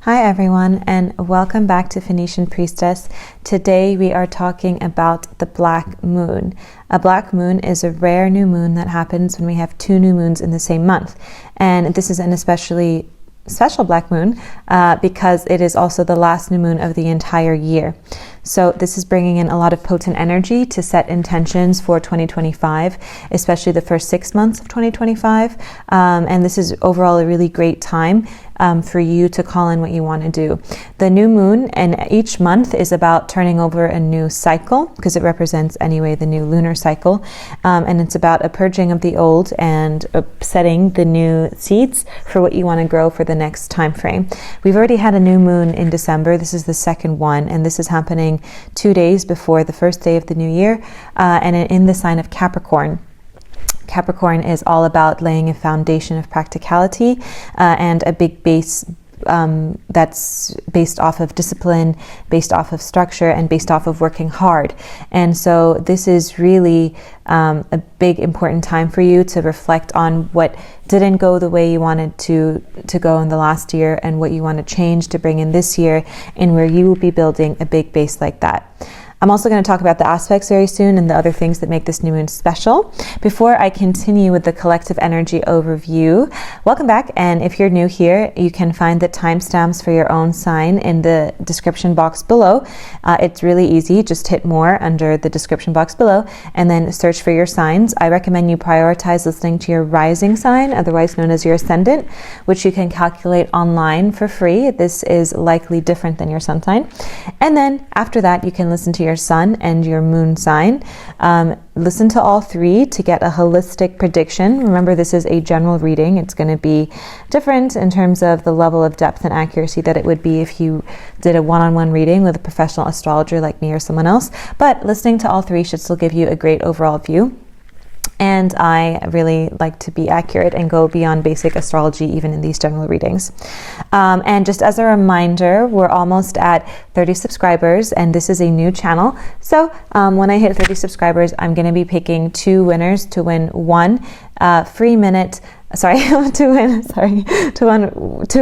Hi everyone, and welcome back to Phoenician Priestess. Today we are talking about the black moon. A black moon is a rare new moon that happens when we have two new moons in the same month. And this is an especially special black moon because it is also the last new moon of the entire year. So this is bringing in a lot of potent energy to set intentions for 2025, especially the first 6 months of 2025. And this is overall a really great time for you to call in what you want to do. The new moon and each month is about turning over a new cycle because it represents anyway the new lunar cycle. And it's about a purging of the old and setting the new seeds for what you want to grow for the next time frame. We've already had a new moon in December. This is the second one, and this is happening 2 days before the first day of the new year, and in the sign of Capricorn. Capricorn is all about laying a foundation of practicality and a big base that's based off of discipline, based off of structure, and based off of working hard. And so this is really a big important time for you to reflect on what didn't go the way you wanted to go in the last year and what you want to change to bring in this year, and where you will be building a big base like that. I'm also going to talk about the aspects very soon and the other things that make this new moon special. Before I continue with the collective energy overview, welcome back. And if you're new here, you can find the timestamps for your own sign in the description box below. It's really easy. Just hit more under the description box below and then search for your signs. I recommend you prioritize listening to your rising sign, otherwise known as your ascendant, which you can calculate online for free. This is likely different than your sun sign. And then after that, you can listen to your sun and your moon sign. Listen to all three to get a holistic prediction. Remember, this is a general reading. It's going to be different in terms of the level of depth and accuracy that it would be if you did a one-on-one reading with a professional astrologer like me or someone else. But listening to all three should still give you a great overall view. And I really like to be accurate and go beyond basic astrology even in these general readings. And just as a reminder, we're almost at 30 subscribers, and this is a new channel. So when I hit 30 subscribers, I'm going to be picking 2 winners to win one free minute. To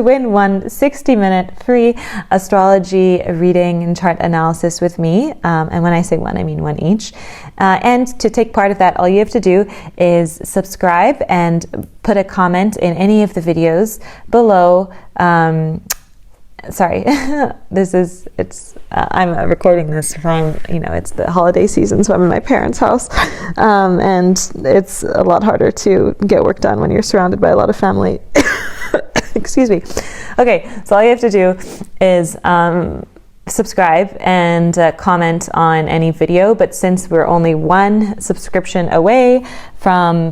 win one 60-minute free astrology reading and chart analysis with me. And when I say one, I mean one each. And to take part of that, all you have to do is subscribe and put a comment in any of the videos below. I'm recording this from, it's the holiday season, so I'm in my parents' house. And it's a lot harder to get work done when you're surrounded by a lot of family. Excuse me. Okay, so all you have to do is subscribe and comment on any video. But since we're only one subscription away from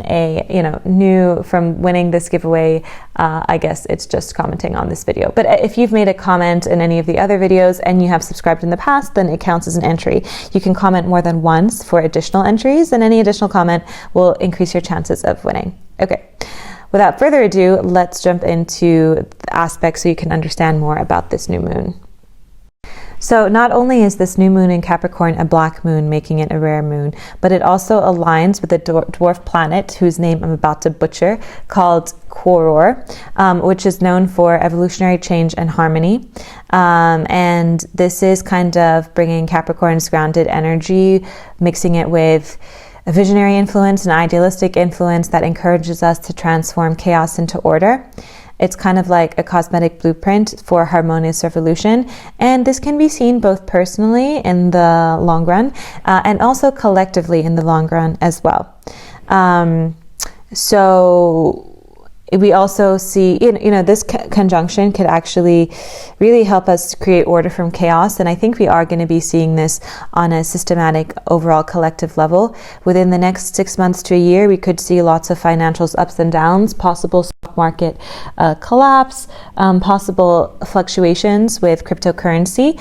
from winning this giveaway, I guess it's just commenting on this video. But if you've made a comment in any of the other videos and you have subscribed in the past, then it counts as an entry. You can comment more than once for additional entries, and any additional comment will increase your chances of winning. Okay. Without further ado, let's jump into the aspects so you can understand more about this new moon. So not only is this new moon in Capricorn a black moon, making it a rare moon, but it also aligns with a dwarf planet whose name I'm about to butcher, called Quaoar, which is known for evolutionary change and harmony. And this is kind of bringing Capricorn's grounded energy, mixing it with a visionary influence, an idealistic influence that encourages us to transform chaos into order. It's kind of like a cosmetic blueprint for harmonious revolution. And this can be seen both personally in the long run and also collectively in the long run as well. So we also see, this conjunction could actually really help us create order from chaos. And I think we are going to be seeing this on a systematic, overall collective level. Within the next 6 months to a year, we could see lots of financials ups and downs, possible stock market collapse, possible fluctuations with cryptocurrency.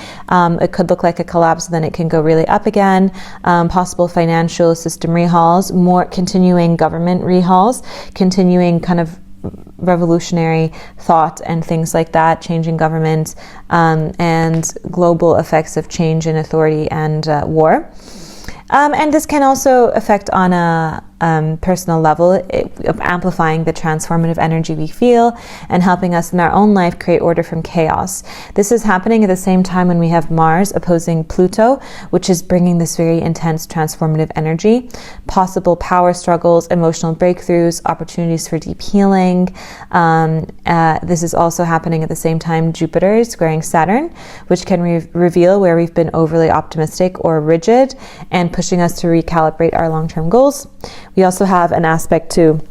It could look like a collapse, then it can go really up again. Possible financial system rehauls, more continuing government rehauls, continuing kind of revolutionary thought and things like that, changing government, and global effects of change in authority and war. And this can also affect on a personal level, of amplifying the transformative energy we feel and helping us in our own life create order from chaos. This is happening at the same time when we have Mars opposing Pluto, which is bringing this very intense transformative energy, possible power struggles, emotional breakthroughs, opportunities for deep healing. This is also happening at the same time Jupiter is squaring Saturn, which can reveal where we've been overly optimistic or rigid and pushing us to recalibrate our long-term goals. We also have an aspect to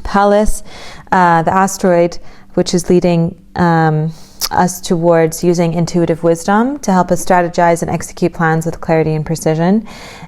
Pallas, the asteroid, which is leading us towards using intuitive wisdom to help us strategize and execute plans with clarity and precision.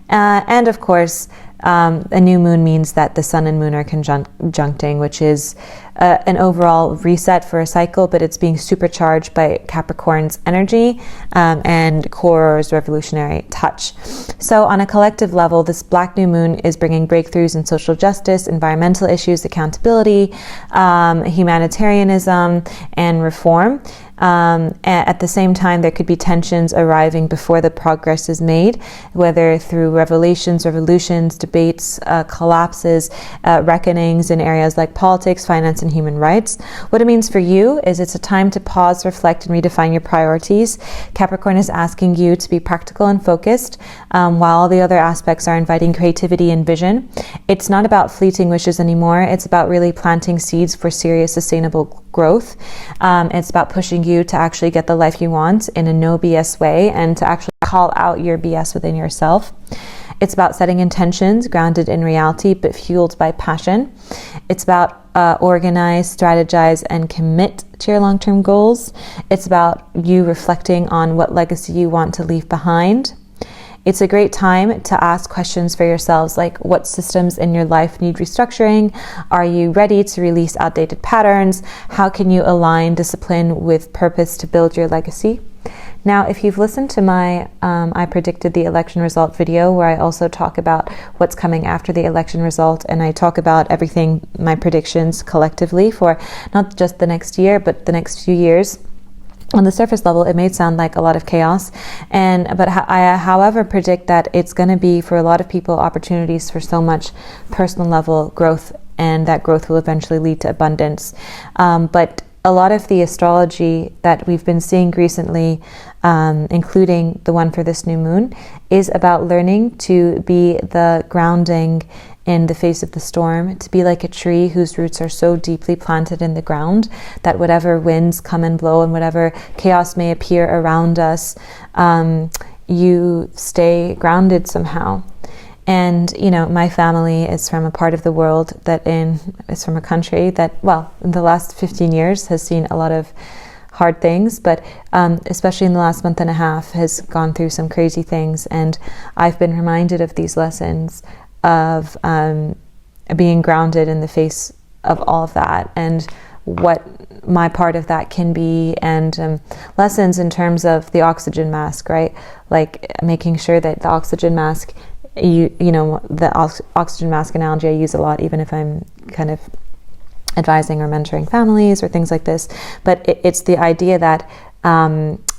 And of course, a new moon means that the sun and moon are conjuncting, which is an overall reset for a cycle, but it's being supercharged by Capricorn's energy and Quaoar's revolutionary touch. So on a collective level, this black new moon is bringing breakthroughs in social justice, environmental issues, accountability, humanitarianism, and reform. At the same time, there could be tensions arriving before the progress is made, whether through revelations, revolutions, debates, collapses, reckonings in areas like politics, finance, and human rights. What it means for you is it's a time to pause, reflect, and redefine your priorities. Capricorn is asking you to be practical and focused, while all the other aspects are inviting creativity and vision. It's not about fleeting wishes anymore. It's about really planting seeds for serious, sustainable growth. It's about pushing you to actually get the life you want in a no BS way and to actually call out your BS within yourself. It's about setting intentions grounded in reality but fueled by passion. It's about organize, strategize, and commit to your long-term goals. It's about you reflecting on what legacy you want to leave behind. It's a great time to ask questions for yourselves, like what systems in your life need restructuring? Are you ready to release outdated patterns? How can you align discipline with purpose to build your legacy? Now, if you've listened to my I predicted the election result video, where I also talk about what's coming after the election result, and I talk about everything, my predictions collectively for not just the next year, but the next few years. On the surface level, it may sound like a lot of chaos, but I, however, predict that it's going to be, for a lot of people, opportunities for so much personal level growth, and that growth will eventually lead to abundance. But a lot of the astrology that we've been seeing recently, including the one for this new moon, is about learning to be the grounding in the face of the storm, to be like a tree whose roots are so deeply planted in the ground that whatever winds come and blow and whatever chaos may appear around us, you stay grounded somehow. And, you know, my family is from a part of the world is from a country that, well, in the last 15 years has seen a lot of hard things, but especially in the last month and a half has gone through some crazy things. And I've been reminded of these lessons of being grounded in the face of all of that, and what my part of that can be, and lessons in terms of the oxygen mask, right? Like making sure that the oxygen mask, you know, the oxygen mask analogy I use a lot, even if I'm kind of advising or mentoring families or things like this. But it's the idea that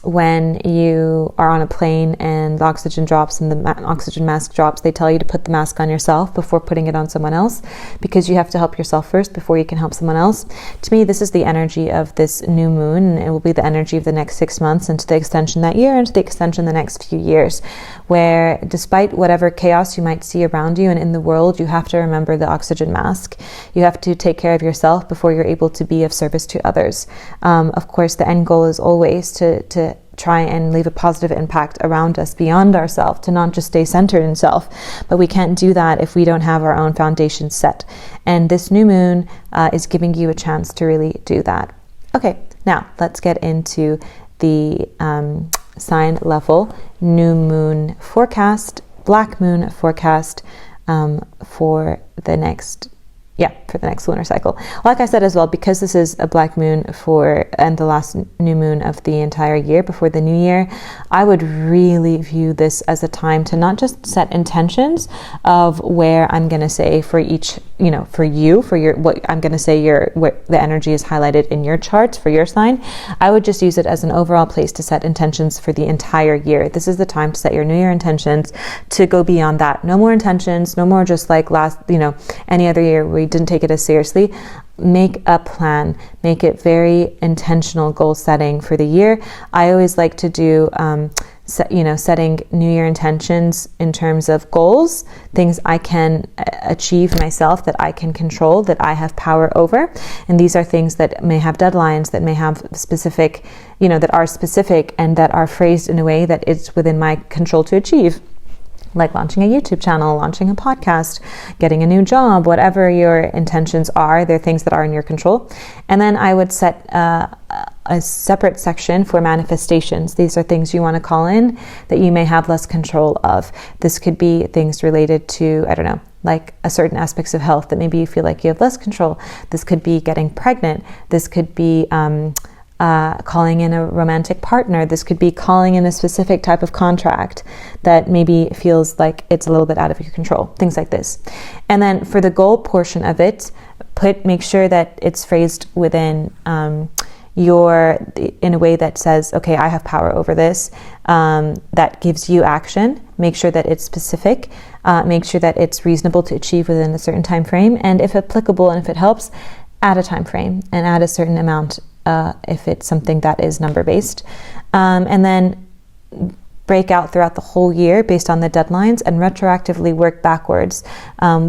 when you are on a plane and the oxygen drops and the oxygen mask drops, they tell you to put the mask on yourself before putting it on someone else, because you have to help yourself first before you can help someone else. To me, this is the energy of this new moon, and it will be the energy of the next 6 months, and to the extension that year, and to the extension the next few years, where despite whatever chaos you might see around you and in the world, you have to remember the oxygen mask. You have to take care of yourself before you're able to be of service to others. Of course, the end goal is always to try and leave a positive impact around us beyond ourselves, to not just stay centered in self. But we can't do that if we don't have our own foundation set. And this new moon is giving you a chance to really do that. Okay, now let's get into the sign level new moon forecast, black moon forecast for the next lunar cycle. Like I said as well, because this is a black moon and the last new moon of the entire year before the new year, I would really view this as a time to not just set intentions of where I'm going to say for each for you, for your, what I'm going to say, what the energy is highlighted in your charts for your sign, I would just use it as an overall place to set intentions for the entire year. This is the time to set your New Year intentions, to go beyond that. No more intentions, no more just like any other year we didn't take it as seriously. Make a plan, make it very intentional goal setting for the year. I always like to do setting New Year intentions in terms of goals, things I can achieve myself, that I can control, that I have power over. And these are things that may have deadlines, that may have specific, that are specific and that are phrased in a way that it's within my control to achieve. Like launching a YouTube channel, launching a podcast, getting a new job, whatever your intentions are, they're things that are in your control. And then I would set a separate section for manifestations. These are things you want to call in that you may have less control of. This could be things related to, like a certain aspects of health that maybe you feel like you have less control. This could be getting pregnant. This could be calling in a romantic partner. This could be calling in a specific type of contract that maybe feels like it's a little bit out of your control, things like this. And then for the goal portion of it, make sure that it's phrased within in a way that says, okay, I have power over this, that gives you action. Make sure that it's specific, make sure that it's reasonable to achieve within a certain time frame, and if applicable and if it helps, add a time frame and add a certain amount if it's something that is number-based. And then break out throughout the whole year based on the deadlines and retroactively work backwards.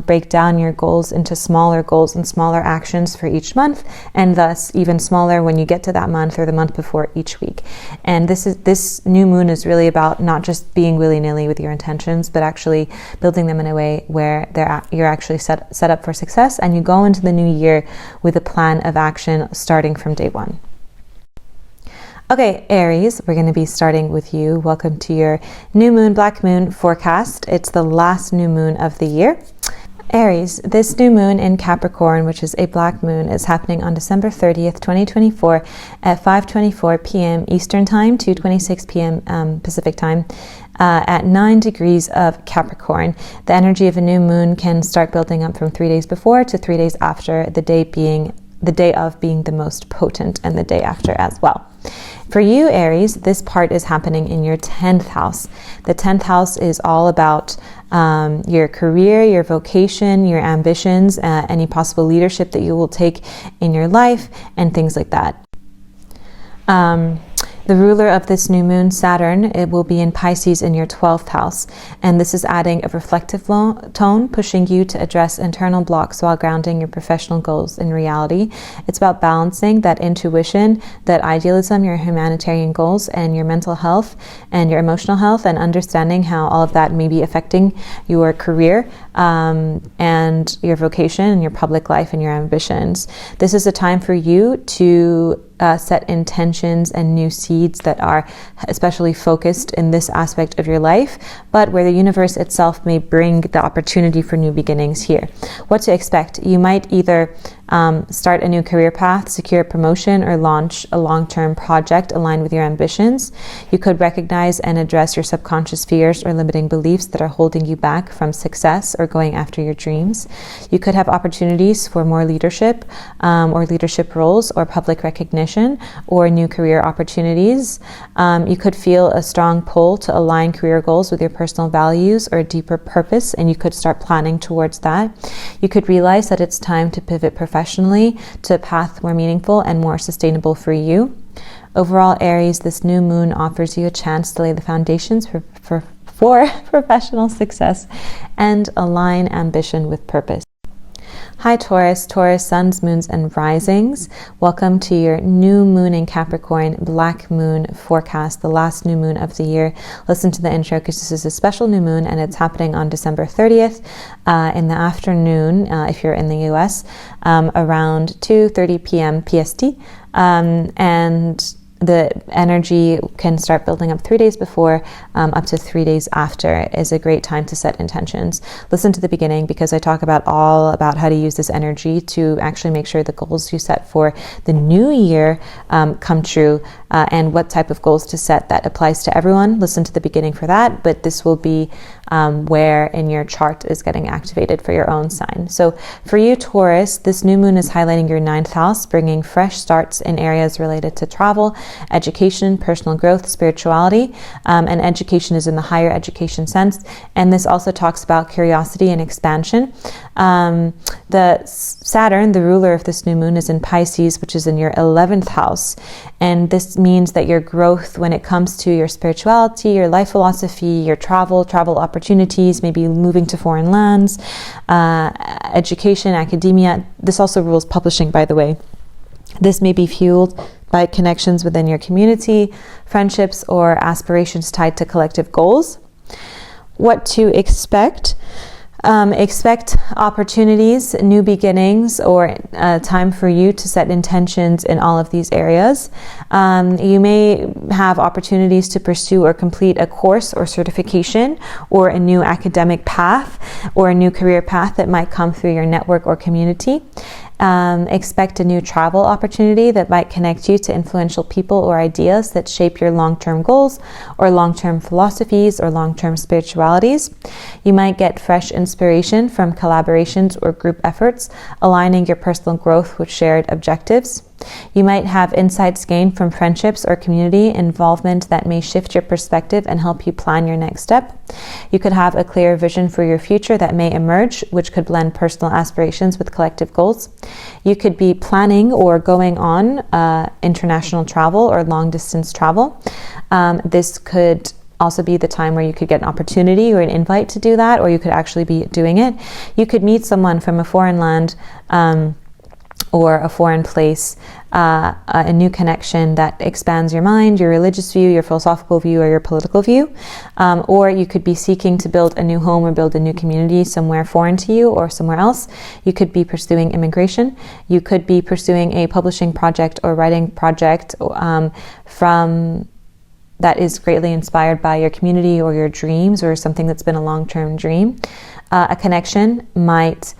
Break down your goals into smaller goals and smaller actions for each month, and thus even smaller when you get to that month or the month before each week. And this new moon is really about not just being willy-nilly with your intentions, but actually building them in a way where you're actually set up for success, and you go into the new year with a plan of action starting from day one. Okay, Aries, we're going to be starting with you. Welcome to your new moon, black moon forecast. It's the last new moon of the year. Aries, this new moon in Capricorn, which is a black moon, is happening on December 30th, 2024 at 5:24 p.m. Eastern Time, 2:26 p.m. Pacific Time, at 9 degrees of Capricorn. The energy of a new moon can start building up from 3 days before to 3 days after, the day of being the most potent, and the day after as well. For you, Aries, this part is happening in your 10th house. The 10th house is all about your career, your vocation, your ambitions, any possible leadership that you will take in your life, and things like that. The ruler of this new moon, Saturn, it will be in Pisces in your 12th house. And this is adding a reflective tone, pushing you to address internal blocks while grounding your professional goals in reality. It's about balancing that intuition, that idealism, your humanitarian goals, and your mental health and your emotional health, and understanding how all of that may be affecting your career and your vocation and your public life and your ambitions. This is a time for you to set intentions and new seeds that are especially focused in this aspect of your life, but where the universe itself may bring the opportunity for new beginnings here. What to expect? You might either start a new career path, secure a promotion, or launch a long-term project aligned with your ambitions. You could recognize and address your subconscious fears or limiting beliefs that are holding you back from success or going after your dreams. You could have opportunities for more leadership or leadership roles or public recognition or new career opportunities. You could feel a strong pull to align career goals with your personal values or a deeper purpose, and you could start planning towards that. You could realize that it's time to pivot professionally to a path more meaningful and more sustainable for you. Overall, Aries, this new moon offers you a chance to lay the foundations for professional success and align ambition with purpose. Hi Taurus, suns, moons, and risings. Welcome to your new moon in Capricorn, black moon forecast, the last new moon of the year. Listen to the intro because this is a special new moon, and it's happening on December 30th in the afternoon, if you're in the US, around 2:30 p.m. PST. And The energy can start building up 3 days before, up to 3 days after is a great time to set intentions. Listen to the beginning, because I talk all about how to use this energy to actually make sure the goals you set for the new year come true, and what type of goals to set that applies to everyone. Listen to the beginning for that, but this will be where in your chart is getting activated for your own sign. So for you, Taurus, this new moon is highlighting your 9th house, bringing fresh starts in areas related to travel, education, personal growth, spirituality, and education is in the higher education sense. And this also talks about curiosity and expansion. The Saturn, the ruler of this new moon, is in Pisces, which is in your 11th house. And this means that your growth when it comes to your spirituality, your life philosophy, your travel opportunities, maybe moving to foreign lands, education, academia. This also rules publishing, by the way. This may be fueled by connections within your community, friendships, or aspirations tied to collective goals. What to expect? Expect opportunities, new beginnings, or time for you to set intentions in all of these areas. You may have opportunities to pursue or complete a course or certification, or a new academic path, or a new career path that might come through your network or community. Expect a new travel opportunity that might connect you to influential people or ideas that shape your long-term goals, or long-term philosophies, or long-term spiritualities. You might get fresh inspiration from collaborations or group efforts, aligning your personal growth with shared objectives. You might have insights gained from friendships or community involvement that may shift your perspective and help you plan your next step. You could have a clear vision for your future that may emerge, which could blend personal aspirations with collective goals. You could be planning or going on international travel or long distance travel. This could also be the time where you could get an opportunity or an invite to do that, or you could actually be doing it. You could meet someone from a foreign land, or a foreign place, a new connection that expands your mind, your religious view, your philosophical view, or your political view. Or you could be seeking to build a new home or build a new community somewhere foreign to you or somewhere else. You could be pursuing immigration. You could be pursuing a publishing project or writing project from that is greatly inspired by your community or your dreams, or something that's been a long-term dream. A connection might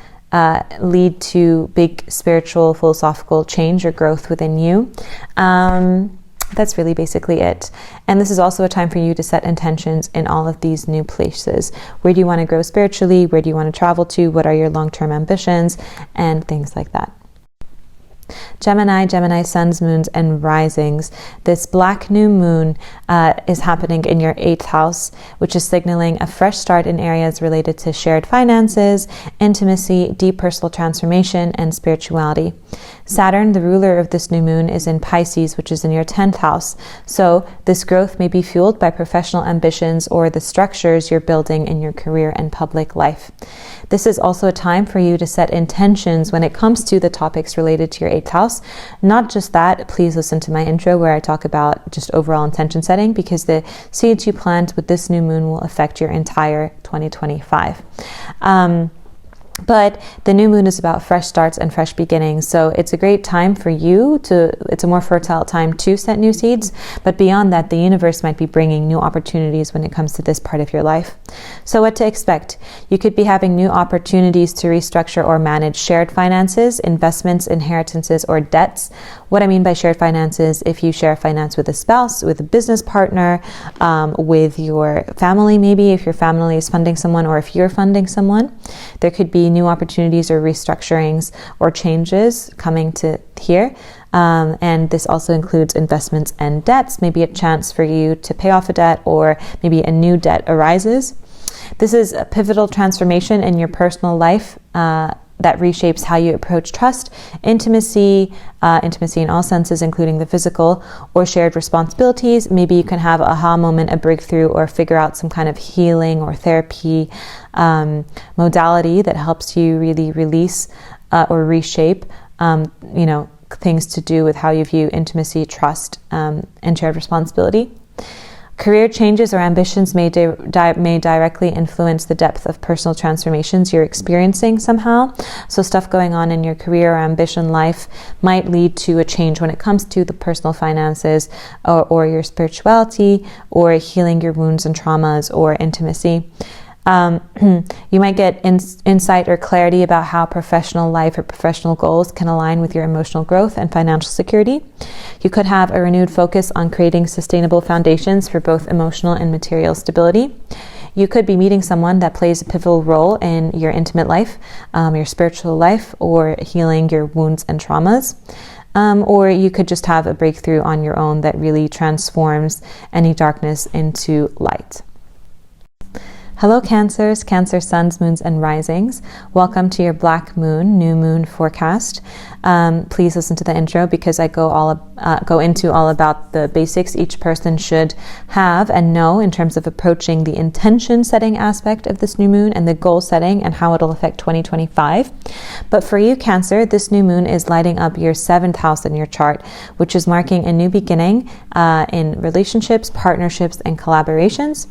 lead to big spiritual, philosophical change or growth within you. That's really basically it. And this is also a time for you to set intentions in all of these new places. Where do you want to grow spiritually? Where do you want to travel to? What are your long-term ambitions? And things like that. Gemini, suns, moons, and risings. This black new moon is happening in your 8th house, which is signaling a fresh start in areas related to shared finances, intimacy, deep personal transformation, and spirituality. Saturn, the ruler of this new moon, is in Pisces, which is in your 10th house. So this growth may be fueled by professional ambitions or the structures you're building in your career and public life. This is also a time for you to set intentions when it comes to the topics related to your 8th house. Not just that, please listen to my intro where I talk about just overall intention setting, because the seeds you plant with this new moon will affect your entire 2025. But the new moon is about fresh starts and fresh beginnings. So it's a great time for you it's a more fertile time to set new seeds. But beyond that, the universe might be bringing new opportunities when it comes to this part of your life. So what to expect? You could be having new opportunities to restructure or manage shared finances, investments, inheritances, or debts. What I mean by shared finances, if you share finance with a spouse, with a business partner, with your family, maybe if your family is funding someone, or if you're funding someone, there could be new opportunities or restructurings or changes coming to here. And this also includes investments and debts, maybe a chance for you to pay off a debt, or maybe a new debt arises. This is a pivotal transformation in your personal life that reshapes how you approach trust, intimacy in all senses, including the physical, or shared responsibilities. Maybe you can have a aha moment, a breakthrough, or figure out some kind of healing or therapy modality that helps you really release or reshape, things to do with how you view intimacy, trust, and shared responsibility. Career changes or ambitions may directly influence the depth of personal transformations you're experiencing somehow. So stuff going on in your career or ambition life might lead to a change when it comes to the personal finances or your spirituality or healing your wounds and traumas or intimacy. You might get insight or clarity about how professional life or professional goals can align with your emotional growth and financial security. You could have a renewed focus on creating sustainable foundations for both emotional and material stability. You could be meeting someone that plays a pivotal role in your intimate life, your spiritual life, or healing your wounds and traumas. Or you could just have a breakthrough on your own that really transforms any darkness into light. Hello Cancers, Cancer suns, moons, and risings. Welcome to your Black Moon, New Moon forecast. Please listen to the intro because I go into all about the basics each person should have and know in terms of approaching the intention setting aspect of this new moon and the goal setting and how it'll affect 2025. But for you, Cancer, this new moon is lighting up your 7th house in your chart, which is marking a new beginning in relationships, partnerships, and collaborations.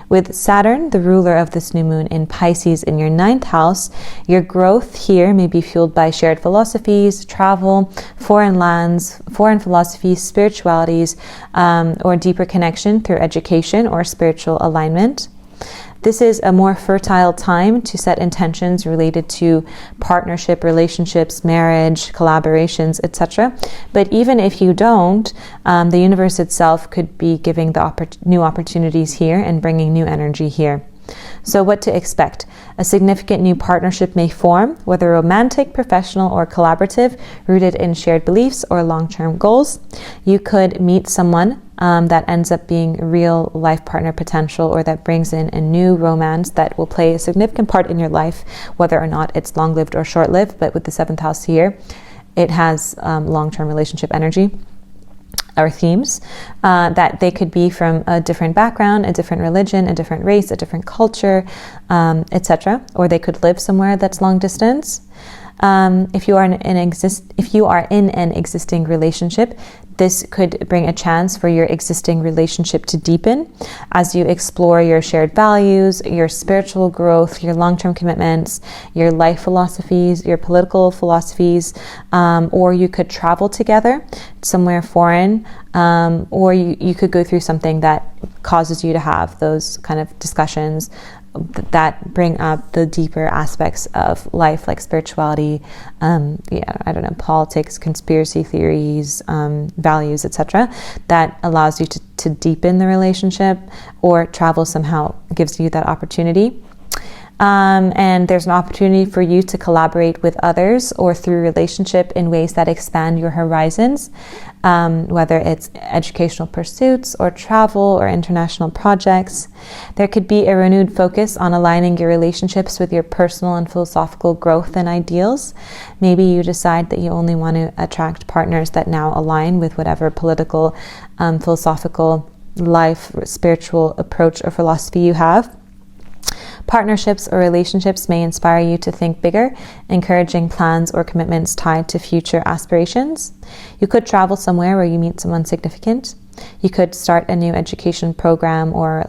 With Saturn, the ruler of this new moon, in Pisces in your 9th house, your growth here may be fueled by shared philosophies, travel, foreign lands, foreign philosophies, spiritualities, or deeper connection through education or spiritual alignment. This is a more fertile time to set intentions related to partnership, relationships, marriage, collaborations, etc. But even if you don't, the universe itself could be giving the new opportunities here and bringing new energy here. So what to expect? A significant new partnership may form, whether romantic, professional, or collaborative, rooted in shared beliefs or long-term goals. You could meet someone that ends up being real life partner potential, or that brings in a new romance that will play a significant part in your life, whether or not it's long-lived or short-lived. But with the 7th house here, it has long-term relationship energy or themes, that they could be from a different background, a different religion, a different race, a different culture, etc. Or they could live somewhere that's long distance. If you are in an existing relationship, this could bring a chance for your existing relationship to deepen as you explore your shared values, your spiritual growth, your long-term commitments, your life philosophies, your political philosophies, or you could travel together somewhere foreign, or you could go through something that causes you to have those kind of discussions that bring up the deeper aspects of life, like spirituality, politics, conspiracy theories, values, etc. That allows you to deepen the relationship, or travel somehow gives you that opportunity. And there's an opportunity for you to collaborate with others or through relationship in ways that expand your horizons, whether it's educational pursuits or travel or international projects. There could be a renewed focus on aligning your relationships with your personal and philosophical growth and ideals. Maybe you decide that you only want to attract partners that now align with whatever political, philosophical, life, spiritual approach or philosophy you have. Partnerships or relationships may inspire you to think bigger, encouraging plans or commitments tied to future aspirations. You could travel somewhere where you meet someone significant. You could start a new education program or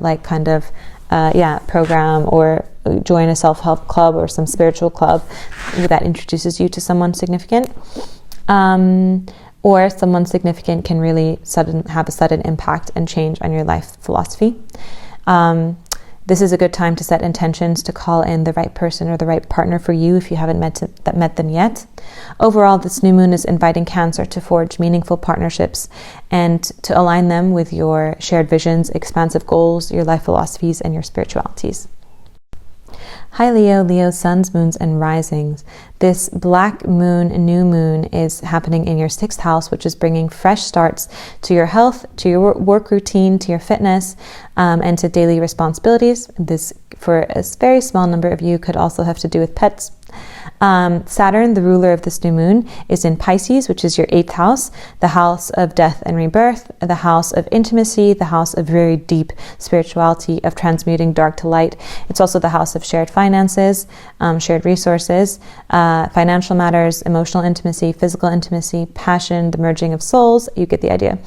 program, or join a self-help club or some spiritual club that introduces you to someone significant. Or someone significant can really have a sudden impact and change on your life philosophy. This is a good time to set intentions to call in the right person or the right partner for you if you haven't met them yet. Overall, this new moon is inviting Cancer to forge meaningful partnerships and to align them with your shared visions, expansive goals, your life philosophies, and your spiritualities. Hi Leo, suns, moons, and risings. This Black Moon, new moon, is happening in your 6th house, which is bringing fresh starts to your health, to your work routine, to your fitness, and to daily responsibilities. This, for a very small number of you, could also have to do with pets. Saturn, the ruler of this new moon, is in Pisces, which is your 8th house, the house of death and rebirth, the house of intimacy, the house of very deep spirituality, of transmuting dark to light. It's also the house of shared finances, shared resources, financial matters, emotional intimacy, physical intimacy, passion, the merging of souls. You get the idea.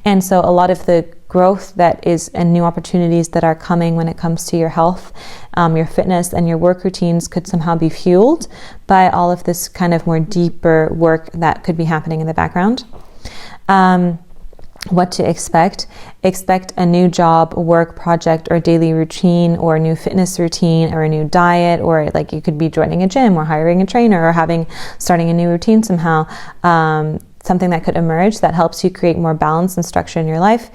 And so a lot of the growth that is, and new opportunities that are coming when it comes to your health, your fitness, and your work routines could somehow be fueled by all of this kind of more deeper work that could be happening in the background. What to expect? Expect a new job, work project, or daily routine, or a new fitness routine, or a new diet, or like you could be joining a gym or hiring a trainer or starting a new routine somehow. Something that could emerge that helps you create more balance and structure in your life.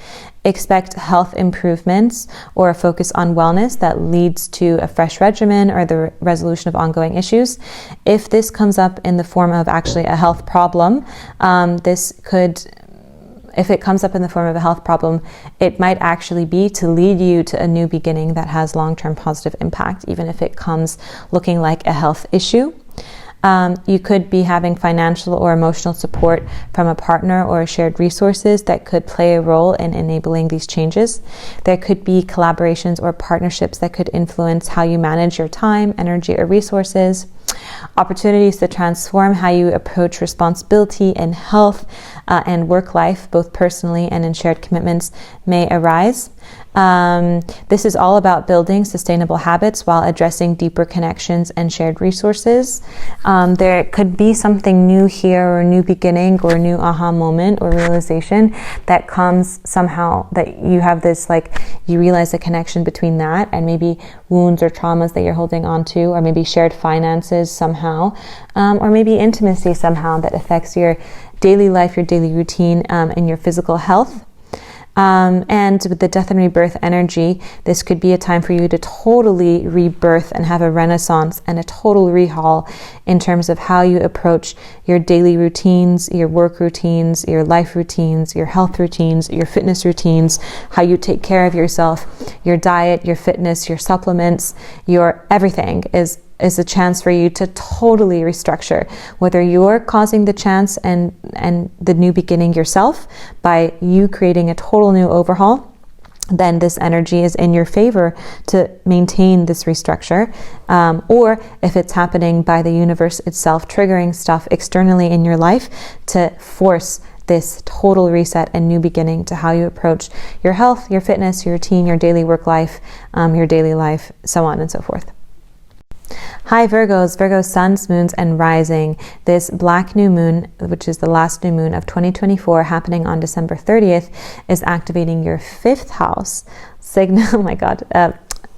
Expect health improvements or a focus on wellness that leads to a fresh regimen or the resolution of ongoing issues. If this comes up in the form of actually a health problem, if it comes up in the form of a health problem, it might actually be to lead you to a new beginning that has long-term positive impact, even if it comes looking like a health issue. You could be having financial or emotional support from a partner or shared resources that could play a role in enabling these changes. There could be collaborations or partnerships that could influence how you manage your time, energy, or resources. Opportunities to transform how you approach responsibility in health and work life, both personally and in shared commitments, may arise. This is all about building sustainable habits while addressing deeper connections and shared resources. There could be something new here, or a new beginning, or a new aha moment or realization that comes somehow, that you have this, like, you realize the connection between that and maybe wounds or traumas that you're holding on to, or maybe shared finances somehow, or maybe intimacy somehow that affects your daily life, your daily routine, and your physical health. And with the death and rebirth energy, this could be a time for you to totally rebirth and have a renaissance and a total rehaul in terms of how you approach your daily routines, your work routines, your life routines, your health routines, your fitness routines, how you take care of yourself, your diet, your fitness, your supplements, your everything is a chance for you to totally restructure, whether you're causing the chance and the new beginning yourself by you creating a total new overhaul. Then this energy is in your favor to maintain this restructure, or if it's happening by the universe itself triggering stuff externally in your life to force this total reset and new beginning to how you approach your health, your fitness, your routine, your daily work life, your daily life, so on and so forth. Hi Virgos, Virgo suns, moons, and rising. This black new moon, which is the last new moon of 2024, happening on December 30th, is activating your 5th house. Oh my God.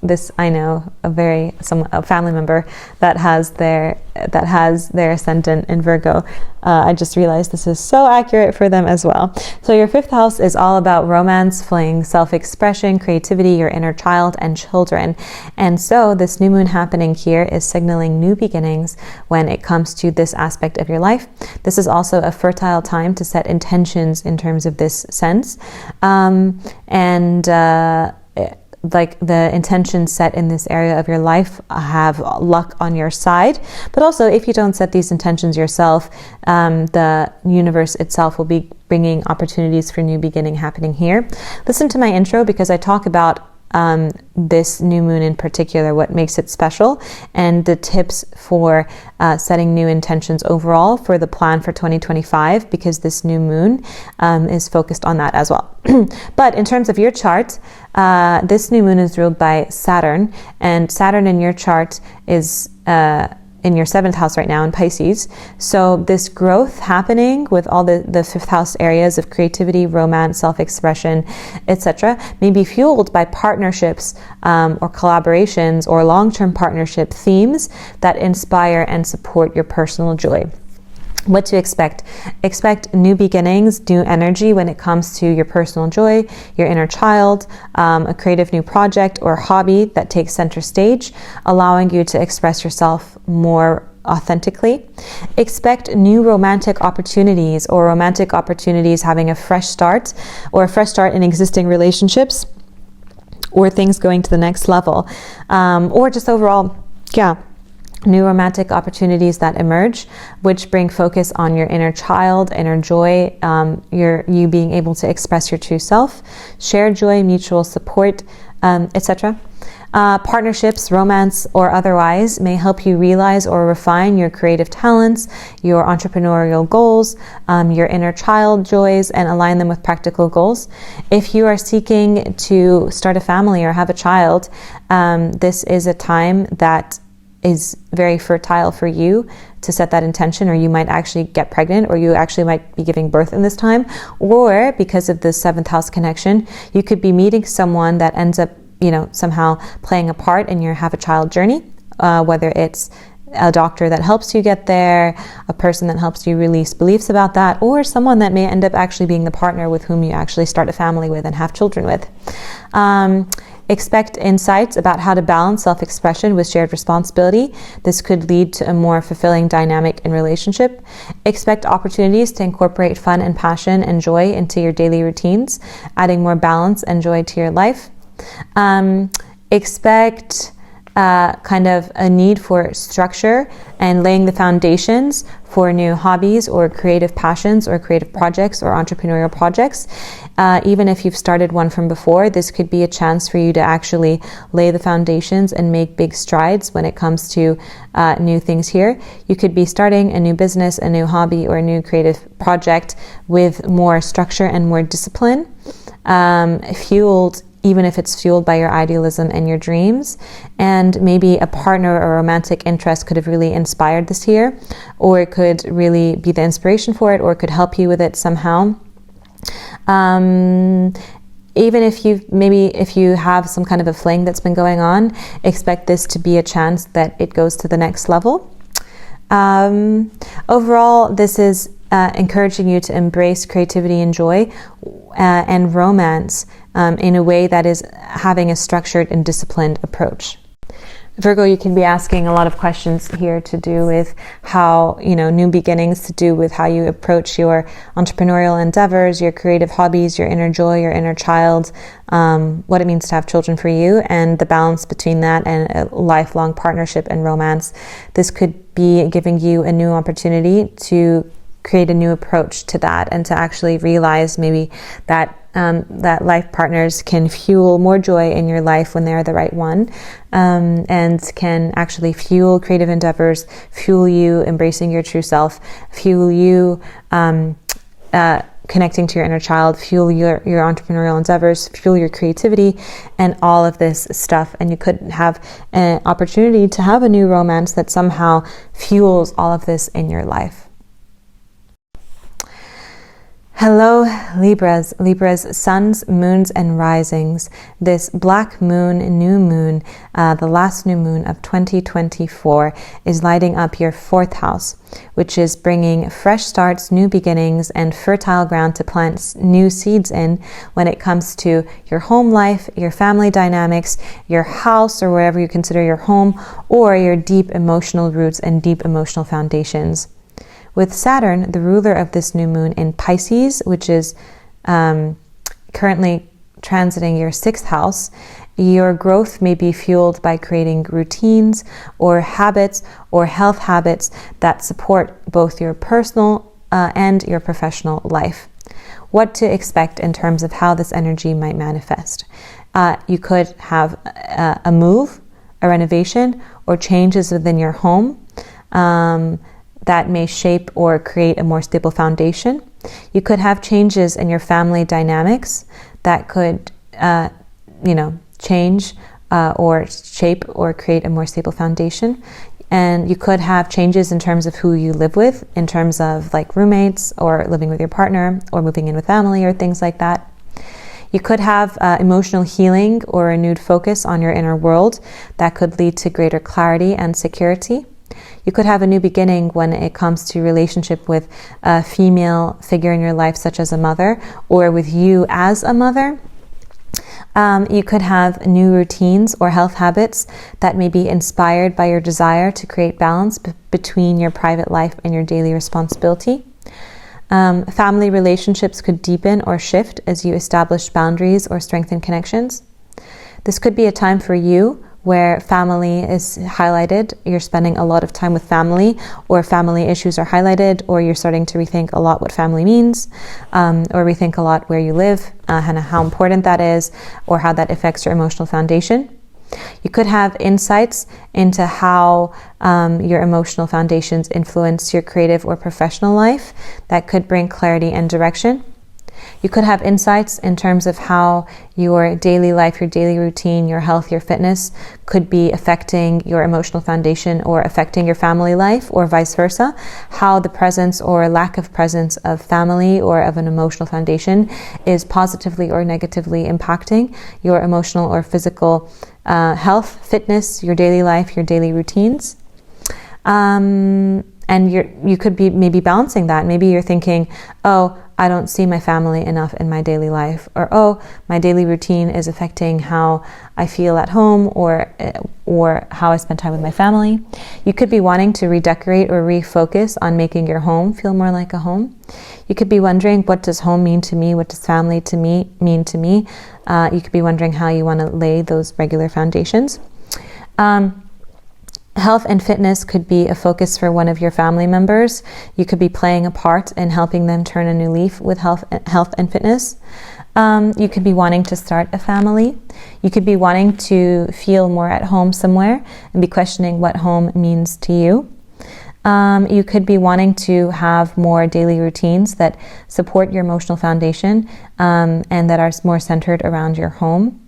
This, I know, a family member that has their ascendant in Virgo. I just realized this is so accurate for them as well. So your 5th house is all about romance, fling, self-expression, creativity, your inner child, and children. And so this new moon happening here is signaling new beginnings when it comes to this aspect of your life. This is also a fertile time to set intentions in terms of this sense. Like the intentions set in this area of your life have luck on your side. But also, if you don't set these intentions yourself, the universe itself will be bringing opportunities for new beginning happening here. Listen to my intro because I talk about this new moon in particular, what makes it special, and the tips for setting new intentions overall for the plan for 2025, because this new moon is focused on that as well. But in terms of your chart, this new moon is ruled by Saturn, and Saturn in your chart is in your 7th house right now in Pisces. So this growth happening with all the 5th house areas of creativity, romance, self-expression, etc., may be fueled by partnerships or collaborations or long-term partnership themes that inspire and support your personal joy. What to expect? Expect new beginnings, new energy when it comes to your personal joy, your inner child, a creative new project or hobby that takes center stage, allowing you to express yourself more authentically. Expect new romantic opportunities or romantic opportunities having a fresh start or a fresh start in existing relationships or things going to the next level, or just overall, new romantic opportunities that emerge, which bring focus on your inner child, inner joy, you being able to express your true self, shared joy, mutual support, etc. Partnerships, romance or otherwise, may help you realize or refine your creative talents, your entrepreneurial goals, your inner child joys, and align them with practical goals. If you are seeking to start a family or have a child, this is a time that is very fertile for you to set that intention, or you might actually get pregnant, or you actually might be giving birth in this time, or because of the 7th house connection, you could be meeting someone that ends up, somehow playing a part in your have a child journey, whether it's a doctor that helps you get there, a person that helps you release beliefs about that, or someone that may end up actually being the partner with whom you actually start a family with and have children with. Expect insights about how to balance self-expression with shared responsibility. This could lead to a more fulfilling dynamic in relationship. Expect opportunities to incorporate fun and passion and joy into your daily routines, adding more balance and joy to your life. Expect kind of a need for structure and laying the foundations for new hobbies or creative passions or creative projects or entrepreneurial projects. Even if you've started one from before, this could be a chance for you to actually lay the foundations and make big strides when it comes to new things here. You could be starting a new business, a new hobby, or a new creative project with more structure and more discipline, even if it's fueled by your idealism and your dreams. And maybe a partner or romantic interest could have really inspired this here, or it could really be the inspiration for it, or it could help you with it somehow. Even if you have some kind of a fling that's been going on, expect this to be a chance that it goes to the next level. Overall, this is encouraging you to embrace creativity and joy and romance in a way that is having a structured and disciplined approach. Virgo, you can be asking a lot of questions here to do with how, new beginnings, to do with how you approach your entrepreneurial endeavors, your creative hobbies, your inner joy, your inner child, what it means to have children for you, and the balance between that and a lifelong partnership and romance. This could be giving you a new opportunity to create a new approach to that, and to actually realize maybe that that life partners can fuel more joy in your life when they're the right one, and can actually fuel creative endeavors, fuel you embracing your true self, fuel you connecting to your inner child, fuel your entrepreneurial endeavors, fuel your creativity, and all of this stuff. And you could have an opportunity to have a new romance that somehow fuels all of this in your life. Hello, Libras, suns, moons, and risings. This black moon, new moon, the last new moon of 2024, is lighting up your 4th house, which is bringing fresh starts, new beginnings, and fertile ground to plant new seeds in when it comes to your home life, your family dynamics, your house, or wherever you consider your home, or your deep emotional roots and deep emotional foundations. With Saturn, the ruler of this new moon, in Pisces, which is currently transiting your 6th house, your growth may be fueled by creating routines or habits or health habits that support both your personal and your professional life. What to expect in terms of how this energy might manifest. You could have a move, a renovation, or changes within your home that may shape or create a more stable foundation. You could have changes in your family dynamics that could, change or shape or create a more stable foundation. And you could have changes in terms of who you live with, in terms of like roommates or living with your partner or moving in with family or things like that. You could have emotional healing or renewed focus on your inner world that could lead to greater clarity and security. You could have a new beginning when it comes to relationship with a female figure in your life, such as a mother, or with you as a mother. You could have new routines or health habits that may be inspired by your desire to create balance between your private life and your daily responsibility. Family relationships could deepen or shift as you establish boundaries or strengthen connections. This could be a time for you where family is highlighted. You're spending a lot of time with family, or family issues are highlighted, or you're starting to rethink a lot what family means, or rethink a lot where you live, and how important that is, or how that affects your emotional foundation. You could have insights into how your emotional foundations influence your creative or professional life. That could bring clarity and direction. You could have insights in terms of how your daily life, your daily routine, your health, your fitness could be affecting your emotional foundation or affecting your family life, or vice versa. How the presence or lack of presence of family or of an emotional foundation is positively or negatively impacting your emotional or physical health, fitness, your daily life, your daily routines. And you could be maybe balancing that. Maybe you're thinking, oh, I don't see my family enough in my daily life, or oh, my daily routine is affecting how I feel at home, or how I spend time with my family. You could be wanting to redecorate or refocus on making your home feel more like a home. You could be wondering, what does home mean to me? What does family mean to me? You could be wondering how you want to lay those regular foundations. Health and fitness could be a focus for one of your family members. You could be playing a part in helping them turn a new leaf with health and fitness. You could be wanting to start a family. You could be wanting to feel more at home somewhere and be questioning what home means to you. You could be wanting to have more daily routines that support your emotional foundation, and that are more centered around your home.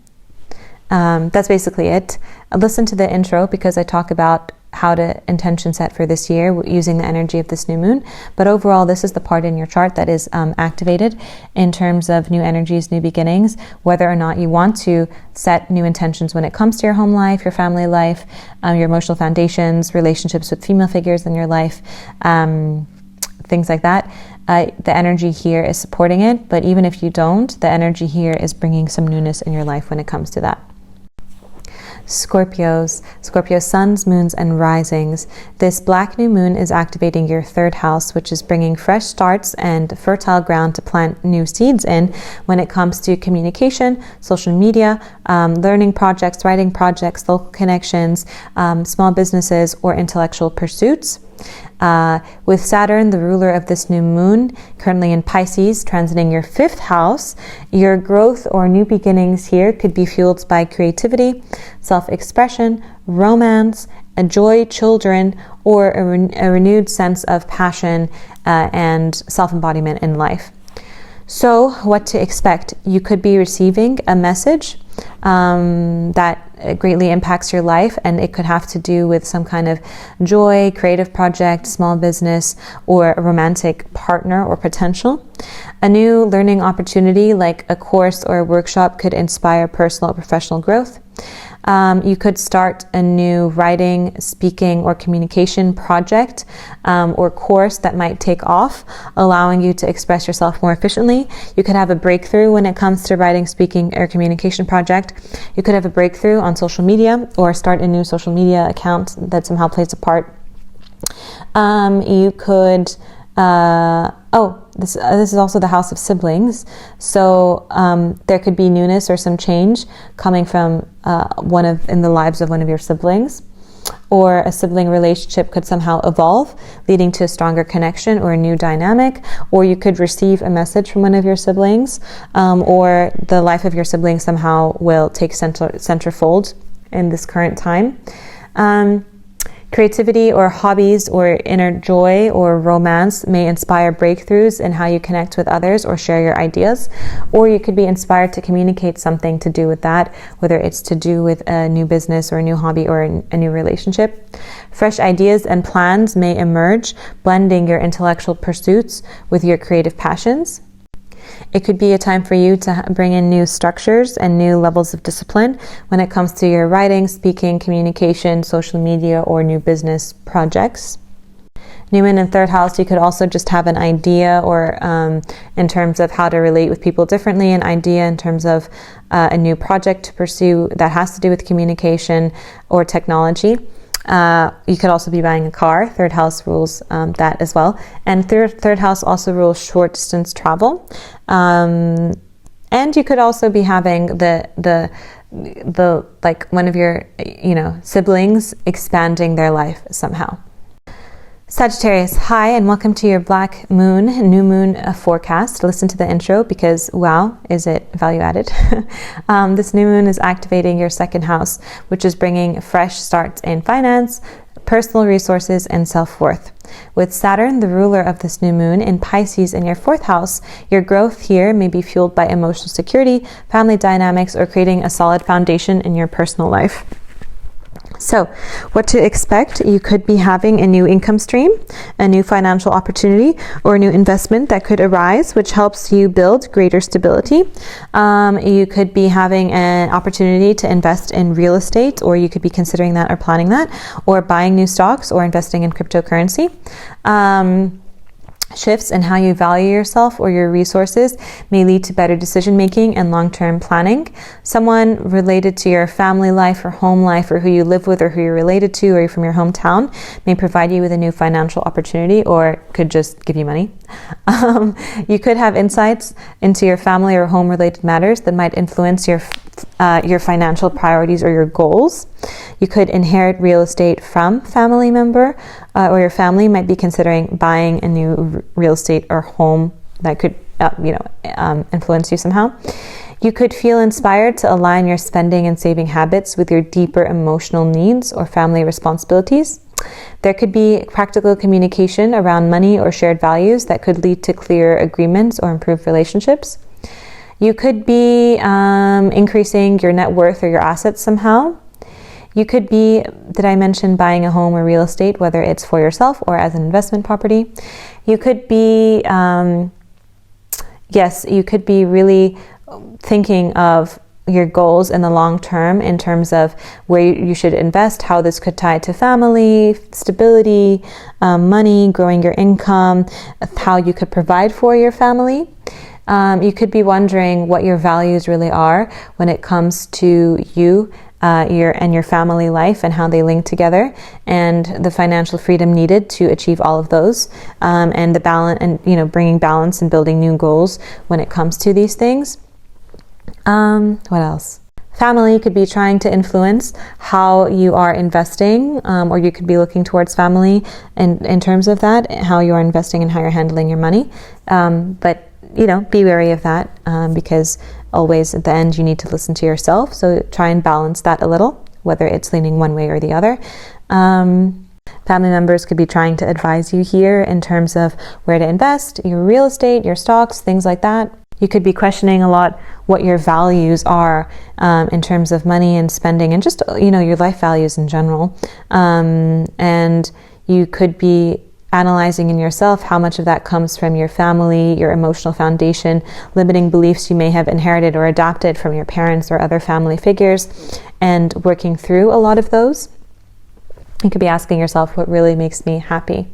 That's basically it. Listen to the intro, because I talk about how to intention set for this year using the energy of this new moon. But overall, this is the part in your chart that is activated in terms of new energies, new beginnings, whether or not you want to set new intentions when it comes to your home life, your family life, your emotional foundations, relationships with female figures in your life, things like that. The energy here is supporting it, but even if you don't, the energy here is bringing some newness in your life when it comes to that. Scorpio suns, moons, and risings. This black new moon is activating your third house, which is bringing fresh starts and fertile ground to plant new seeds in when it comes to communication, social media, learning projects, writing projects, local connections, small businesses, or intellectual pursuits. With Saturn, the ruler of this new moon, currently in Pisces, transiting your fifth house, your growth or new beginnings here could be fueled by creativity, self-expression, romance, a joy, children, or a renewed sense of passion and self-embodiment in life. So, what to expect? You could be receiving a message that greatly impacts your life, and it could have to do with some kind of joy, creative project, small business, or a romantic partner or potential. A new learning opportunity like a course or a workshop could inspire personal or professional growth. You could start a new writing, speaking, or communication project or course that might take off, allowing you to express yourself more efficiently. You could have a breakthrough when it comes to writing, speaking, or communication project. You could have a breakthrough on social media, or start a new social media account that somehow plays a part. You could... This is also the house of siblings. So there could be newness or some change coming from in the lives of one of your siblings, or a sibling relationship could somehow evolve, leading to a stronger connection or a new dynamic. Or you could receive a message from one of your siblings, or the life of your sibling somehow will take centerfold in this current time. Creativity or hobbies or inner joy or romance may inspire breakthroughs in how you connect with others or share your ideas. Or you could be inspired to communicate something to do with that, whether it's to do with a new business or a new hobby or a new relationship. Fresh ideas and plans may emerge, blending your intellectual pursuits with your creative passions. It could be a time for you to bring in new structures and new levels of discipline when it comes to your writing, speaking, communication, social media, or new business projects. New moon in third house, you could also just have an idea, or in terms of how to relate with people differently, an idea in terms of a new project to pursue that has to do with communication or technology. You could also be buying a car. Third house rules that as well. And third house also rules short distance travel. And you could also be having the one of your, siblings expanding their life somehow. Sagittarius, hi, and welcome to your Black Moon, New Moon forecast. Listen to the intro because, wow, is it value added? This new moon is activating your second house, which is bringing fresh starts in finance, personal resources, and self-worth. With Saturn, the ruler of this new moon, in Pisces in your fourth house, your growth here may be fueled by emotional security, family dynamics, or creating a solid foundation in your personal life. So, what to expect? You could be having a new income stream, a new financial opportunity, or a new investment that could arise, which helps you build greater stability. You could be having an opportunity to invest in real estate, or you could be considering that or planning that, or buying new stocks or investing in cryptocurrency. Shifts in how you value yourself or your resources may lead to better decision making and long-term planning. Someone related to your family life or home life, or who you live with or who you're related to, or from your hometown, may provide you with a new financial opportunity or could just give you money. You could have insights into your family or home related matters that might influence your financial priorities or your goals. You could inherit real estate from family member, or your family might be considering buying a new real estate or home that could influence you somehow. You could feel inspired to align your spending and saving habits with your deeper emotional needs or family responsibilities. There could be practical communication around money or shared values that could lead to clear agreements or improved relationships. You could be increasing your net worth or your assets somehow. You could be, did I mention buying a home or real estate, whether it's for yourself or as an investment property? You could be, you could be really thinking of your goals in the long term in terms of where you should invest, how this could tie to family, stability, money, growing your income, how you could provide for your family. You could be wondering what your values really are when it comes to you, your family life, and how they link together, and the financial freedom needed to achieve all of those, and the balance, and bringing balance and building new goals when it comes to these things. What else? Family could be trying to influence how you are investing, or you could be looking towards family in terms of that, how you are investing and how you're handling your money. But be wary of that, because always at the end you need to listen to yourself. So try and balance that a little, whether it's leaning one way or the other. Family members could be trying to advise you here in terms of where to invest, your real estate, your stocks, things like that. You could be questioning a lot what your values are in terms of money and spending, and just your life values in general. And you could be analyzing in yourself how much of that comes from your family, your emotional foundation, limiting beliefs you may have inherited or adopted from your parents or other family figures, and working through a lot of those. You could be asking yourself, what really makes me happy?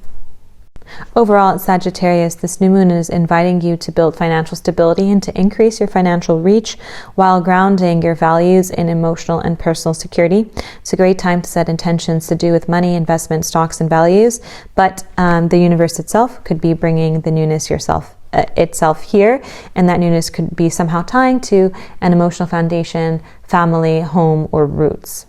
Overall, Sagittarius, this new moon is inviting you to build financial stability and to increase your financial reach while grounding your values in emotional and personal security. It's a great time to set intentions to do with money, investment, stocks, and values, but the universe itself could be bringing the newness itself here, and that newness could be somehow tying to an emotional foundation, family, home, or roots.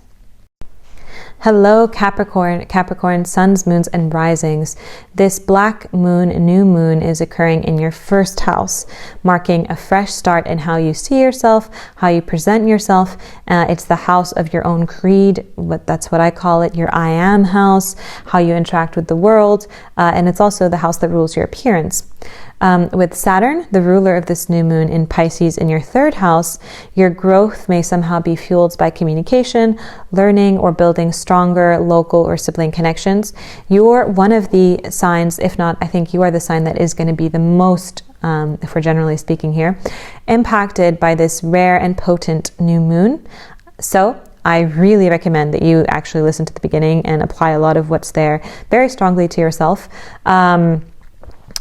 Hello, Capricorn, suns, moons, and risings. This black moon, new moon, is occurring in your first house, marking a fresh start in how you see yourself, how you present yourself. It's the house of your own creed. That's what I call it, your I am house, how you interact with the world. And it's also the house that rules your appearance. With Saturn, the ruler of this new moon, in Pisces in your third house, your growth may somehow be fueled by communication, learning, or building stronger local or sibling connections. You're one of the signs, if not, I think you are the sign that is going to be the most, if we're generally speaking here, impacted by this rare and potent new moon. So I really recommend that you actually listen to the beginning and apply a lot of what's there very strongly to yourself.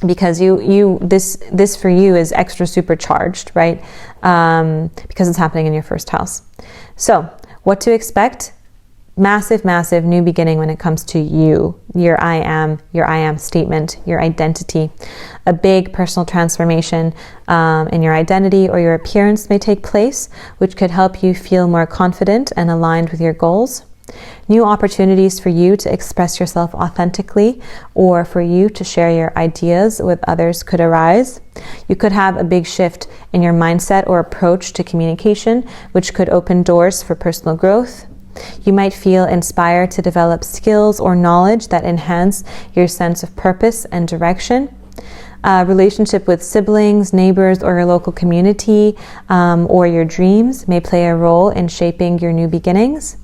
Because this for you is extra supercharged, right? Because it's happening in your first house. So what to expect? massive, massive new beginning when it comes to you, your I am statement, your identity. A big personal transformation in your identity or your appearance may take place, which could help you feel more confident and aligned with your goals. New opportunities for you to express yourself authentically or for you to share your ideas with others could arise. You could have a big shift in your mindset or approach to communication, which could open doors for personal growth. You might feel inspired to develop skills or knowledge that enhance your sense of purpose and direction. Relationship with siblings, neighbors, or your local community, or your dreams may play a role in shaping your new beginnings.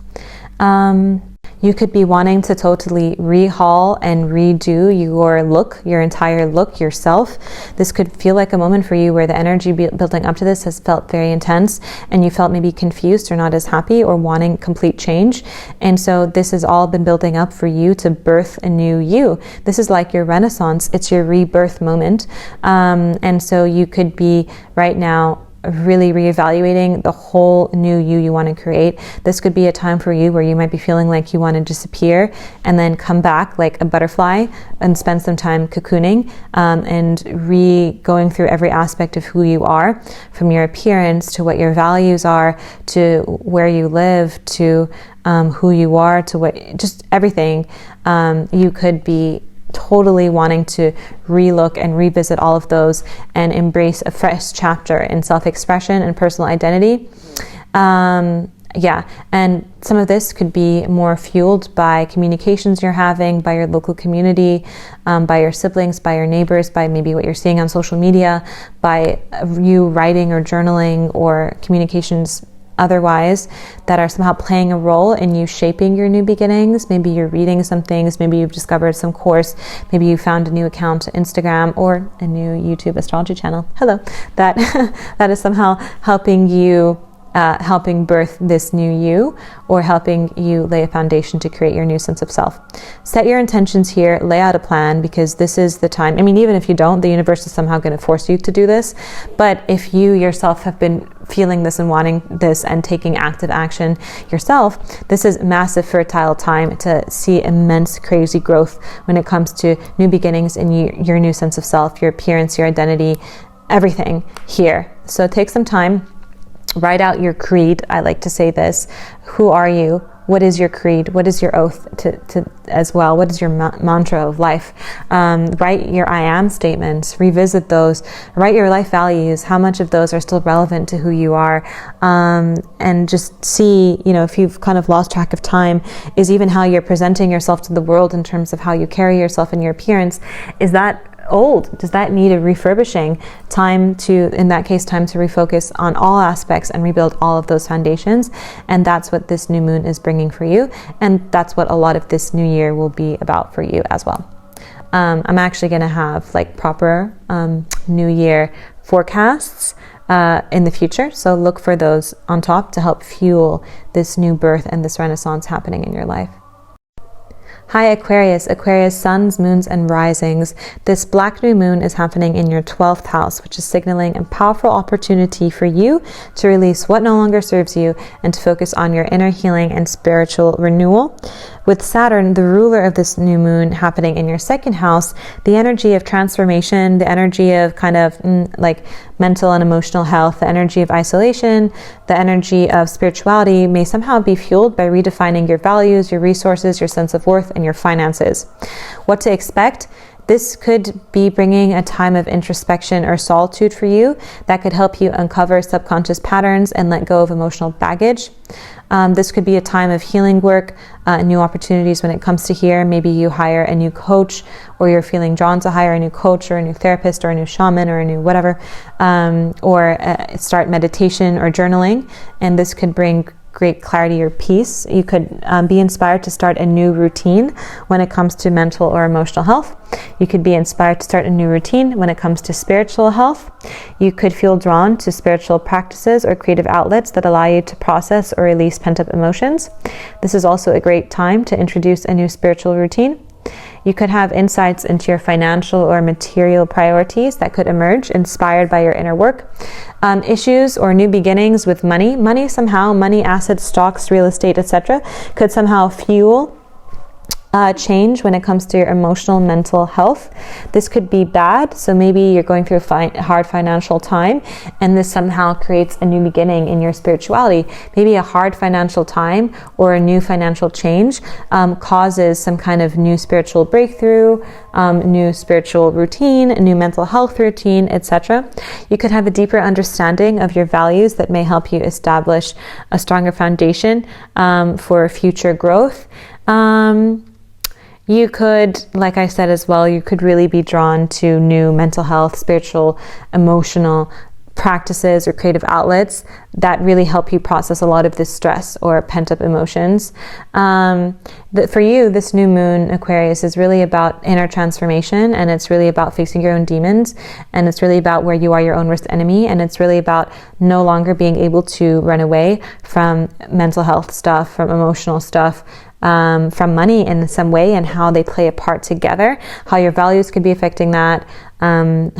You could be wanting to totally rehaul and redo your look, your entire look yourself. This could feel like a moment for you where the energy building up to this has felt very intense and you felt maybe confused or not as happy or wanting complete change. And so this has all been building up for you to birth a new you. This is like your renaissance. It's your rebirth moment. And so you could be right now really reevaluating the whole new you want to create. This could be a time for you where you might be feeling like you want to disappear and then come back like a butterfly and spend some time cocooning and going through every aspect of who you are, from your appearance to what your values are, to where you live, to who you are, to what, just everything. You could be totally wanting to relook and revisit all of those and embrace a fresh chapter in self-expression and personal identity. And some of this could be more fueled by communications you're having, by your local community, by your siblings, by your neighbors, by maybe what you're seeing on social media, by you writing or journaling or communications otherwise that are somehow playing a role in you shaping your new beginnings. Maybe you're reading some things, maybe you've discovered some course, maybe you found a new account on Instagram or a new YouTube astrology channel. Hello, that is somehow helping you, helping birth this new you, or helping you lay a foundation to create your new sense of self. Set your intentions here, lay out a plan, because this is the time. I mean, even if you don't, the universe is somehow going to force you to do this. But if you yourself have been feeling this and wanting this and taking active action yourself, this is massive fertile time to see immense crazy growth when it comes to new beginnings in your new sense of self, your appearance, your identity, everything here. So take some time. Write out your creed. I like to say this. Who are you? What is your creed? What is your oath to as well? What is your mantra of life? Write your I am statements. Revisit those. Write your life values. How much of those are still relevant to who you are? And just see, if you've kind of lost track of time, is even how you're presenting yourself to the world in terms of how you carry yourself and your appearance, is that old? Does that need a refurbishing? In that case, time to refocus on all aspects and rebuild all of those foundations. And that's what this new moon is bringing for you. And that's what a lot of this new year will be about for you as well. I'm actually going to have proper new year forecasts in the future. So look for those on top to help fuel this new birth and this renaissance happening in your life. Hi Aquarius, Aquarius suns, moons, and risings. This black new moon is happening in your 12th house, which is signaling a powerful opportunity for you to release what no longer serves you and to focus on your inner healing and spiritual renewal. With Saturn, the ruler of this new moon, happening in your 2nd house, the energy of transformation, the energy of kind of mental and emotional health, the energy of isolation, the energy of spirituality may somehow be fueled by redefining your values, your resources, your sense of worth, and your finances. What to expect? This could be bringing a time of introspection or solitude for you that could help you uncover subconscious patterns and let go of emotional baggage. This could be a time of healing work, new opportunities when it comes to here. Maybe you hire a new coach, or you're feeling drawn to hire a new coach or a new therapist or a new shaman or a new whatever, or start meditation or journaling. And this could bring great clarity or peace. You could be inspired to start a new routine when it comes to mental or emotional health. You could be inspired to start a new routine when it comes to spiritual health. You could feel drawn to spiritual practices or creative outlets that allow you to process or release pent-up emotions. This is also a great time to introduce a new spiritual routine. You could have insights into your financial or material priorities that could emerge, inspired by your inner work. Issues or new beginnings with money. Money, assets, stocks, real estate, etc. could somehow fuel change when it comes to your emotional, mental health. This could be bad, so maybe you're going through a hard financial time, and this somehow creates a new beginning in your spirituality. Maybe a hard financial time or a new financial change causes some kind of new spiritual breakthrough, new spiritual routine, a new mental health routine, etc. You could have a deeper understanding of your values that may help you establish a stronger foundation for future growth. You could, like I said as well, you could really be drawn to new mental health, spiritual, emotional practices or creative outlets that really help you process a lot of this stress or pent-up emotions. For you, this new moon, Aquarius, is really about inner transformation, and it's really about facing your own demons, and it's really about where you are your own worst enemy, and it's really about no longer being able to run away from mental health stuff, from emotional stuff, from money in some way, and how they play a part together, how your values could be affecting that, and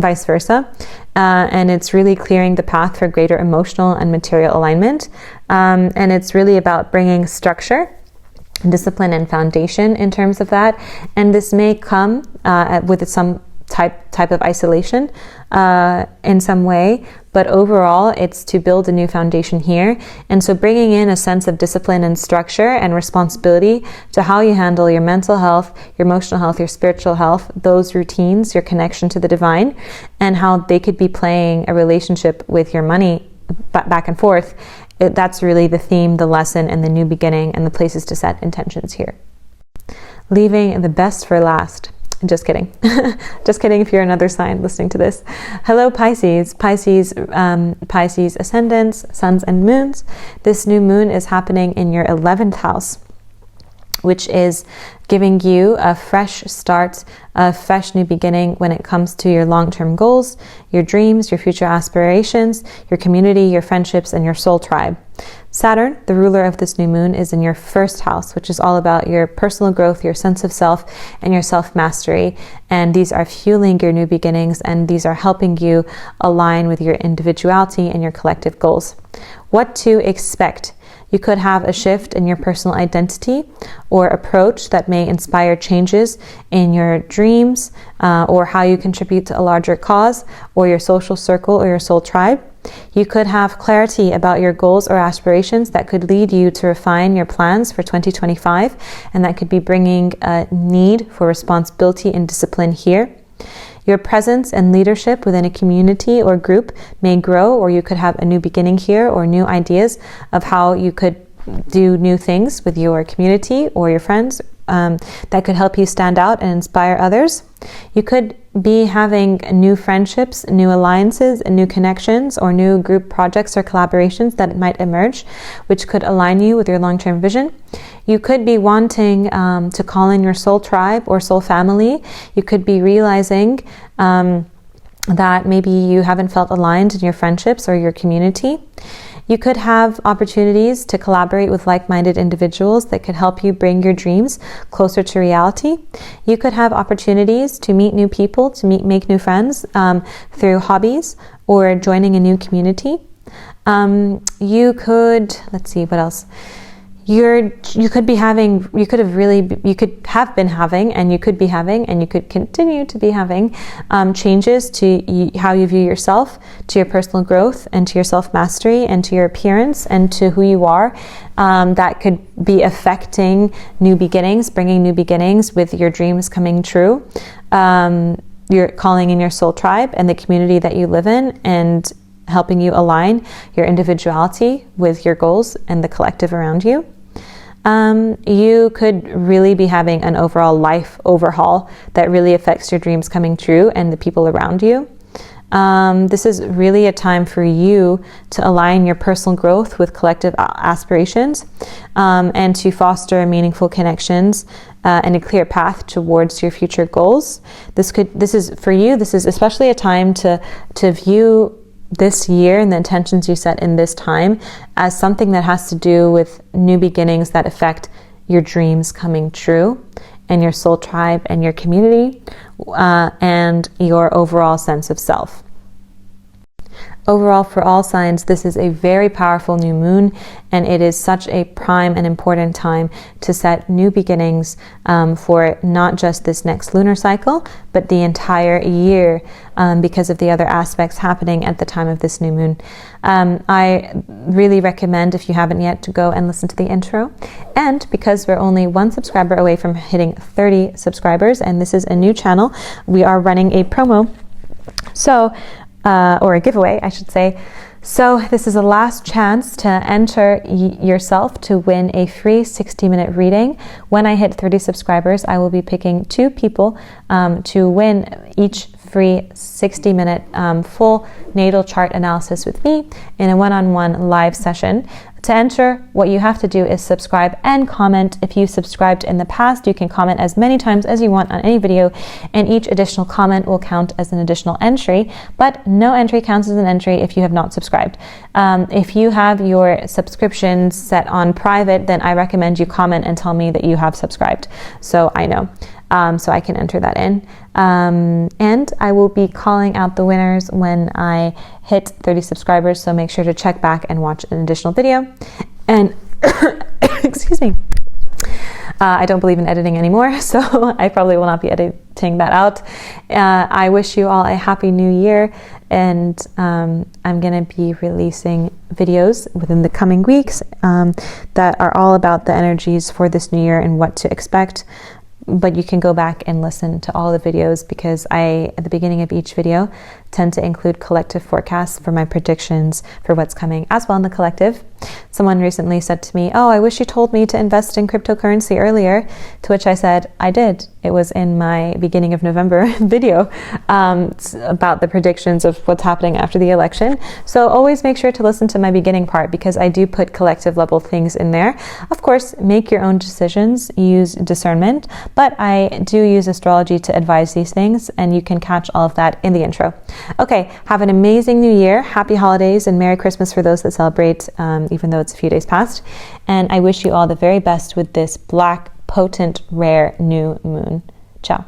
vice versa. And it's really clearing the path for greater emotional and material alignment. And it's really about bringing structure, discipline, and foundation in terms of that. And this may come with some type of isolation in some way, but overall it's to build a new foundation here. And so bringing in a sense of discipline and structure and responsibility to how you handle your mental health, your emotional health, your spiritual health, those routines, your connection to the divine, and how they could be playing a relationship with your money back and forth. That's really the theme, the lesson, and the new beginning, and the places to set intentions here. Leaving the best for last. Just kidding. Just kidding if you're another sign listening to this. Hello, Pisces. Pisces ascendants, suns, and moons. This new moon is happening in your 11th house, which is giving you a fresh start, a fresh new beginning when it comes to your long-term goals, your dreams, your future aspirations, your community, your friendships, and your soul tribe. Saturn, the ruler of this new moon, is in your first house, which is all about your personal growth, your sense of self, and your self-mastery. And these are fueling your new beginnings, and these are helping you align with your individuality and your collective goals. What to expect? You could have a shift in your personal identity or approach that may inspire changes in your dreams or how you contribute to a larger cause or your social circle or your soul tribe. You could have clarity about your goals or aspirations that could lead you to refine your plans for 2025, and that could be bringing a need for responsibility and discipline here. Your presence and leadership within a community or group may grow, or you could have a new beginning here or new ideas of how you could do new things with your community or your friends that could help you stand out and inspire others. You could be having new friendships, new alliances, and new connections, or new group projects or collaborations that might emerge, which could align you with your long-term vision. You could be wanting to call in your soul tribe or soul family. You could be realizing that maybe you haven't felt aligned in your friendships or your community. You could have opportunities to collaborate with like-minded individuals that could help you bring your dreams closer to reality. You could have opportunities to meet new people, to make new friends through hobbies or joining a new community. You could, let's see, what else? You could have been having, and you could be having, and you could continue to be having changes to how you view yourself, to your personal growth, and to your self-mastery, and to your appearance, and to who you are. That could be affecting new beginnings, bringing new beginnings with your dreams coming true. You're calling in your soul tribe and the community that you live in, and helping you align your individuality with your goals and the collective around you. You could really be having an overall life overhaul that really affects your dreams coming true and the people around you. This is really a time for you to align your personal growth with collective aspirations, and to foster meaningful connections and a clear path towards your future goals. This is for you. This is especially a time to view this year and the intentions you set in this time as something that has to do with new beginnings that affect your dreams coming true and your soul tribe and your community, and your overall sense of self. Overall, for all signs, this is a very powerful new moon, and it is such a prime and important time to set new beginnings for not just this next lunar cycle, but the entire year, because of the other aspects happening at the time of this new moon. I really recommend, if you haven't yet, to go and listen to the intro. And because we're only one subscriber away from hitting 30 subscribers, and this is a new channel, we are running a promo. So, or a giveaway, I should say. So this is a last chance to enter yourself to win a free 60-minute reading. When I hit 30 subscribers, I will be picking 2 people to win each free 60-minute full natal chart analysis with me in a one-on-one live session. To enter, what you have to do is subscribe and comment. If you subscribed in the past, you can comment as many times as you want on any video, and each additional comment will count as an additional entry, but no entry counts as an entry if you have not subscribed. If you have your subscriptions set on private, then I recommend you comment and tell me that you have subscribed, so I know. So I can enter that in. And I will be calling out the winners when I hit 30 subscribers, so make sure to check back and watch an additional video. And excuse me, I don't believe in editing anymore, so I probably will not be editing that out. I wish you all a happy new year, and I'm going to be releasing videos within the coming weeks that are all about the energies for this new year and what to expect. But you can go back and listen to all the videos, because I, at the beginning of each video, tend to include collective forecasts for my predictions for what's coming as well in the collective. Someone recently said to me, "Oh, I wish you told me to invest in cryptocurrency earlier," to which I said, I did. It was in my beginning of November video about the predictions of what's happening after the election. So always make sure to listen to my beginning part, because I do put collective level things in there. Of course, make your own decisions, use discernment, but I do use astrology to advise these things, and you can catch all of that in the intro. Okay, have an amazing new year, happy holidays, and Merry Christmas for those that celebrate, even though it's a few days past. And I wish you all the very best with this black, potent, rare new moon. Ciao.